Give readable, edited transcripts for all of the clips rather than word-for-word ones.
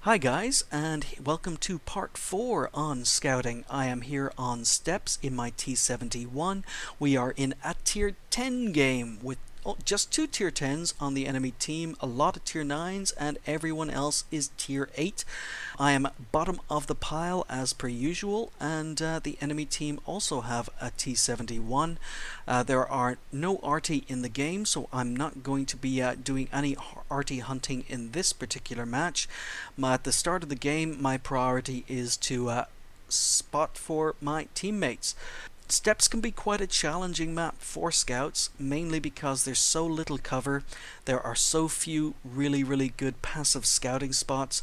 Hi guys, and welcome to part 4 on scouting. I am here on steps in my T71. We are in a tier 10 game with just 2 tier 10s on the enemy team, a lot of tier 9s, and everyone else is tier 8. I am bottom of the pile as per usual, and the enemy team also have a T71. There are no RT in the game, so I'm not going to be doing any RT hunting in this particular match. At the start of the game, my priority is to spot for my teammates. Steps can be quite a challenging map for scouts, mainly because there's so little cover. There are so few really good passive scouting spots.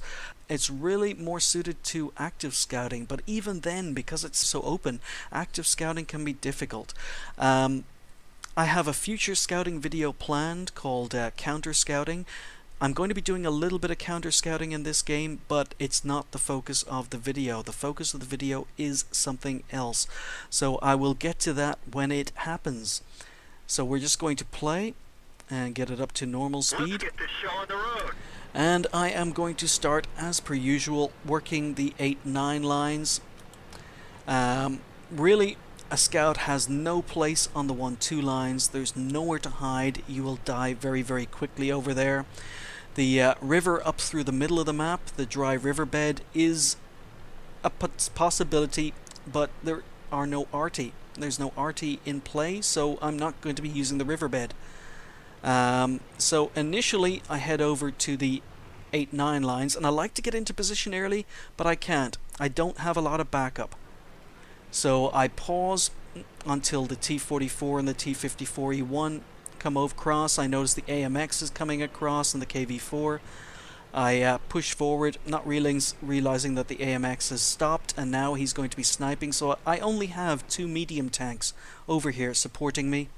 It's really more suited to active scouting, but even then, because it's so open, active scouting can be difficult. I have a future scouting video planned called Counter Scouting. I'm going to be doing a little bit of counter scouting in this game, but it's not the focus of the video. The focus of the video is something else. So I will get to that when it happens. So we're just going to play and get it up to normal speed. Let's get this show on the road. And I am going to start, as per usual, working the 8-9 lines. Really, a scout has no place on the 1-2 lines. There's nowhere to hide. You will die very quickly over there. The river up through the middle of the map, the dry riverbed, is a possibility, but there are no RT. There's no RT in play, so I'm not going to be using the riverbed. So initially I head over to the 8-9 lines, and I like to get into position early, but I can't. I don't have a lot of backup. So I pause until the T44 and the T54E1 come over across. I notice the AMX is coming across and the KV4. I push forward, not realizing that the AMX has stopped, and now he's going to be sniping. So I only have 2 medium tanks over here supporting me.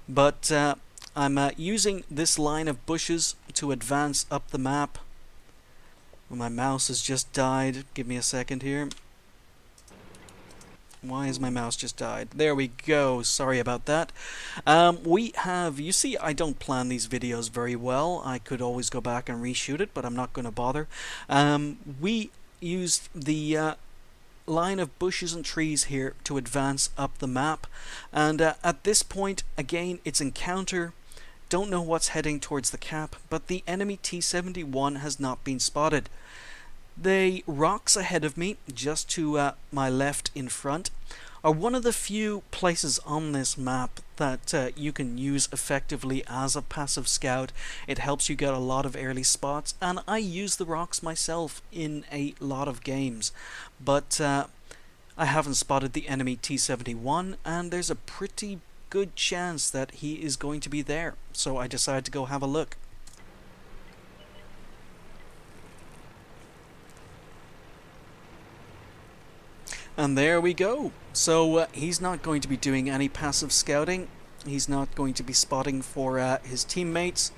But I'm using this line of bushes to advance up the map. Well, my mouse has just died. Give me a second here. Why has my mouse just died? There we go. Sorry about that. We have, you see, I don't plan these videos very well. I could always go back and reshoot it, but I'm not going to bother. We used the line of bushes and trees here to advance up the map. And at this point, again, it's encounter. Don't know what's heading towards the cap, but the enemy T71 has not been spotted. The rocks ahead of me, just to my left in front, are one of the few places on this map that you can use effectively as a passive scout. It helps you get a lot of early spots, and I use the rocks myself in a lot of games. But I haven't spotted the enemy T71, and there's a pretty good chance that he is going to be there. So I decided to go have a look. And there we go. So he's not going to be doing any passive scouting. He's not going to be spotting for his teammates.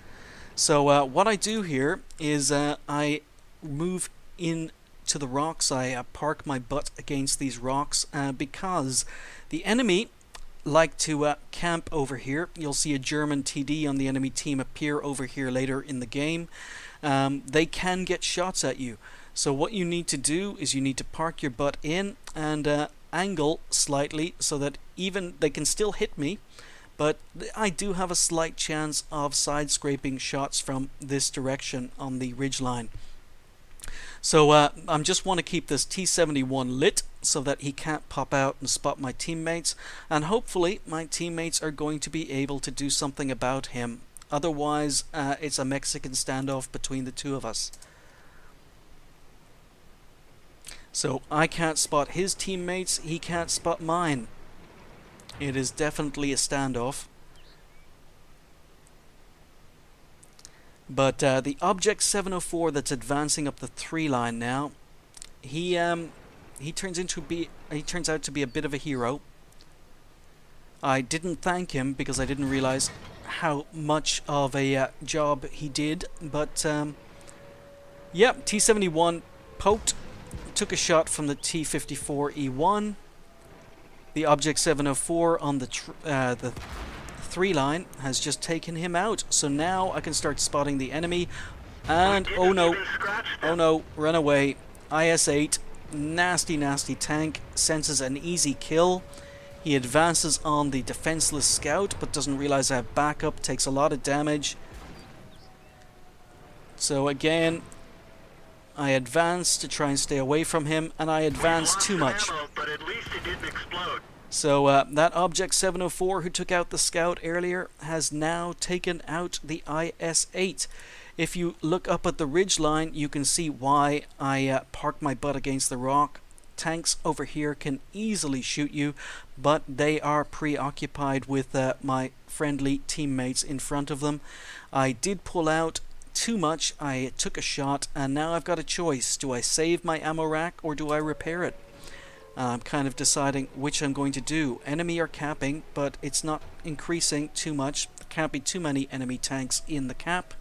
So what I do here is I move in to the rocks. I park my butt against these rocks because the enemy like to camp over here. You'll see a German TD on the enemy team appear over here later in the game. They can get shots at you. So what you need to do is you need to park your butt in and angle slightly so that even they can still hit me, but I do have a slight chance of side scraping shots from this direction on the ridgeline. So I just want to keep this T71 lit so that he can't pop out and spot my teammates, and hopefully my teammates are going to be able to do something about him. Otherwise it's a Mexican standoff between the two of us. So I can't spot his teammates, he can't spot mine. It is definitely a standoff. But the Object 704 that's advancing up the 3 line now, he turns out to be a bit of a hero. I didn't thank him because I didn't realize how much of a job he did, but yep, T71 poked. Took a shot from the T54E1. The Object 704 on the 3 line has just taken him out. So now I can start spotting the enemy. And oh no, run away. IS-8, nasty, nasty tank, senses an easy kill. He advances on the defenseless scout, but doesn't realize I have backup, takes a lot of damage. So again, I advance to try and stay away from him, and I advance too much. But at least it didn't explode. So that Object 704 who took out the scout earlier has now taken out the IS-8. If you look up at the ridge line, you can see why I parked my butt against the rock. Tanks over here can easily shoot you, but they are preoccupied with my friendly teammates in front of them. I did pull out too much. I took a shot, and now I've got a choice. Do I save my ammo rack or do I repair it? I'm kind of deciding which I'm going to do. Enemy are capping, but it's not increasing too much. There can't be too many enemy tanks in the cap.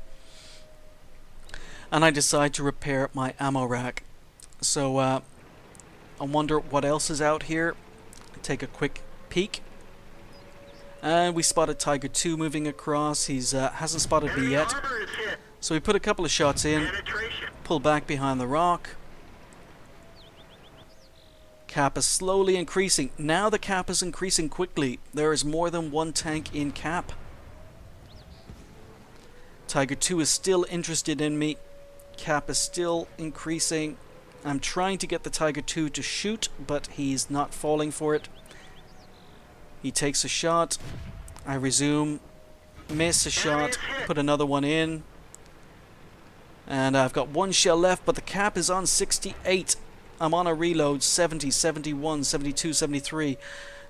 And I decide to repair my ammo rack. So I wonder what else is out here. Take a quick peek. And we spotted Tiger 2 moving across. He's hasn't spotted me yet. So we put a couple of shots in. Pull back behind the rock. Cap is slowly increasing. Now the cap is increasing quickly. There is more than one tank in cap. Tiger 2 is still interested in me. Cap is still increasing. I'm trying to get the Tiger 2 to shoot, but he's not falling for it. He takes a shot. I resume. Miss a shot. Put another one in. And I've got one shell left, but the cap is on 68. I'm on a reload. 70, 71, 72, 73.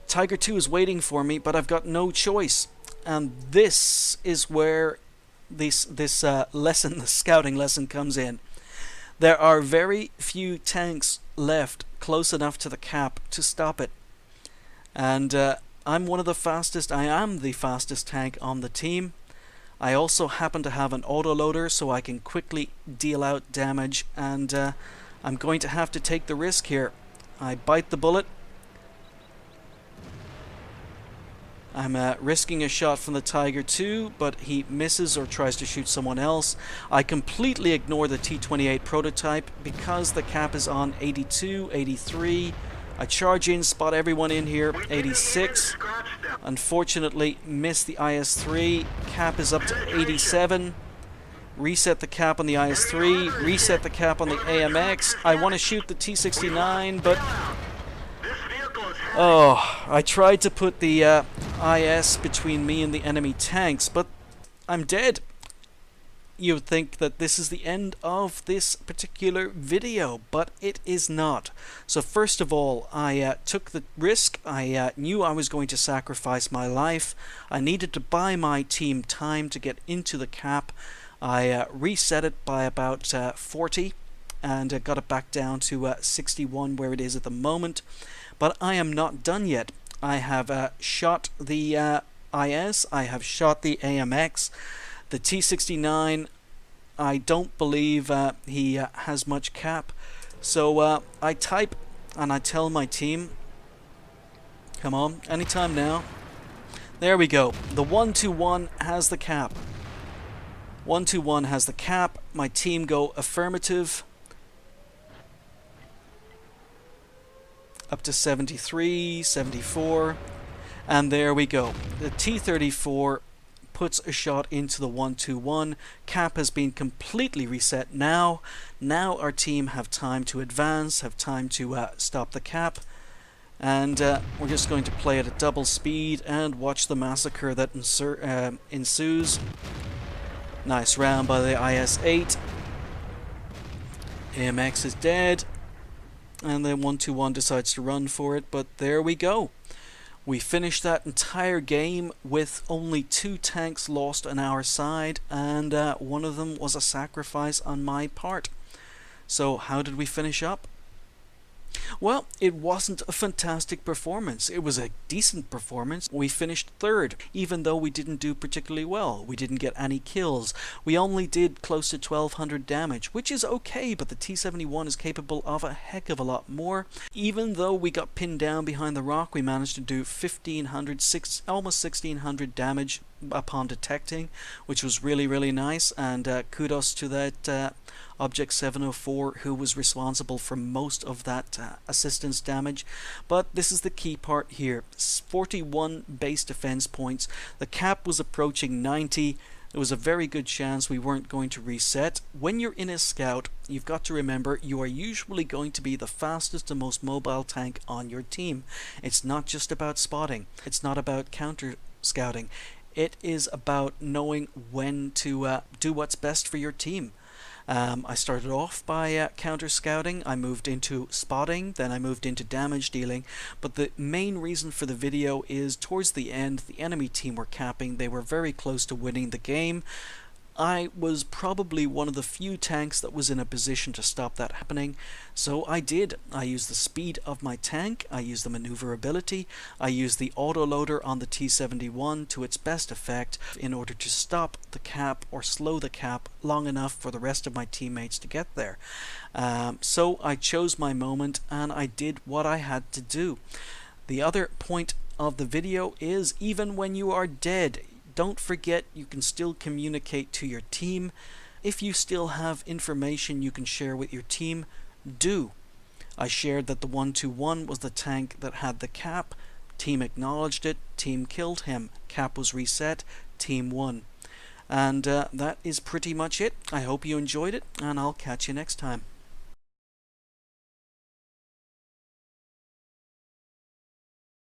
Tiger 2 is waiting for me, but I've got no choice. And this is where this lesson, the scouting lesson, comes in. There are very few tanks left close enough to the cap to stop it. And I'm one of the fastest. I am the fastest tank on the team. I also happen to have an autoloader, so I can quickly deal out damage, and I'm going to have to take the risk here. I bite the bullet. I'm risking a shot from the Tiger 2, but he misses or tries to shoot someone else. I completely ignore the T28 prototype because the cap is on 82, 83. I charge in, spot everyone in here. 86. Unfortunately, miss the IS-3. Cap is up to 87. Reset the cap on the IS-3. Reset the cap on the AMX. I want to shoot the T69, but oh, I tried to put the IS between me and the enemy tanks, but I'm dead. You would think that this is the end of this particular video, but it is not. So first of all, I took the risk. I knew I was going to sacrifice my life. I needed to buy my team time to get into the cap. I reset it by about 40 and got it back down to 61 where it is at the moment. But I am not done yet. I have shot the IS, I have shot the AMX, the T69. I don't believe he has much cap. So I type and I tell my team, come on, anytime now. There we go. The 121 has the cap. 121 has the cap. My team go affirmative. Up to 73, 74, and there we go. The T34 puts a shot into the 121. Cap has been completely reset now. Now our team have time to advance, have time to stop the cap, and we're just going to play at a double speed and watch the massacre that ensues. Nice round by the IS-8. AMX is dead. And then 121 decides to run for it, but there we go. We finished that entire game with only 2 tanks lost on our side, and one of them was a sacrifice on my part. So how did we finish up? Well, it wasn't a fantastic performance. It was a decent performance. We finished 3rd, even though we didn't do particularly well. We didn't get any kills. We only did close to 1200 damage, which is okay, but the T71 is capable of a heck of a lot more. Even though we got pinned down behind the rock, we managed to do 1500, almost 1600 damage upon detecting, which was really nice, and kudos to that Object 704 who was responsible for most of that assistance damage. But this is the key part here. 41 base defense points. The cap was approaching 90. There was a very good chance we weren't going to reset. When you're in a scout, you've got to remember you are usually going to be the fastest and most mobile tank on your team. It's not just about spotting. It's not about counter scouting. It is about knowing when to do what's best for your team. I started off by counter scouting, I moved into spotting, then I moved into damage dealing, but the main reason for the video is towards the end the enemy team were capping, they were very close to winning the game. I was probably one of the few tanks that was in a position to stop that happening, so I did. I used the speed of my tank, I used the maneuverability, I used the autoloader on the T71 to its best effect in order to stop the cap or slow the cap long enough for the rest of my teammates to get there. So I chose my moment and I did what I had to do. The other point of the video is even when you are dead, don't forget you can still communicate to your team. If you still have information you can share with your team, do. I shared that the 121 was the tank that had the cap. Team acknowledged it. Team killed him. Cap was reset. Team won. And that is pretty much it. I hope you enjoyed it, and I'll catch you next time.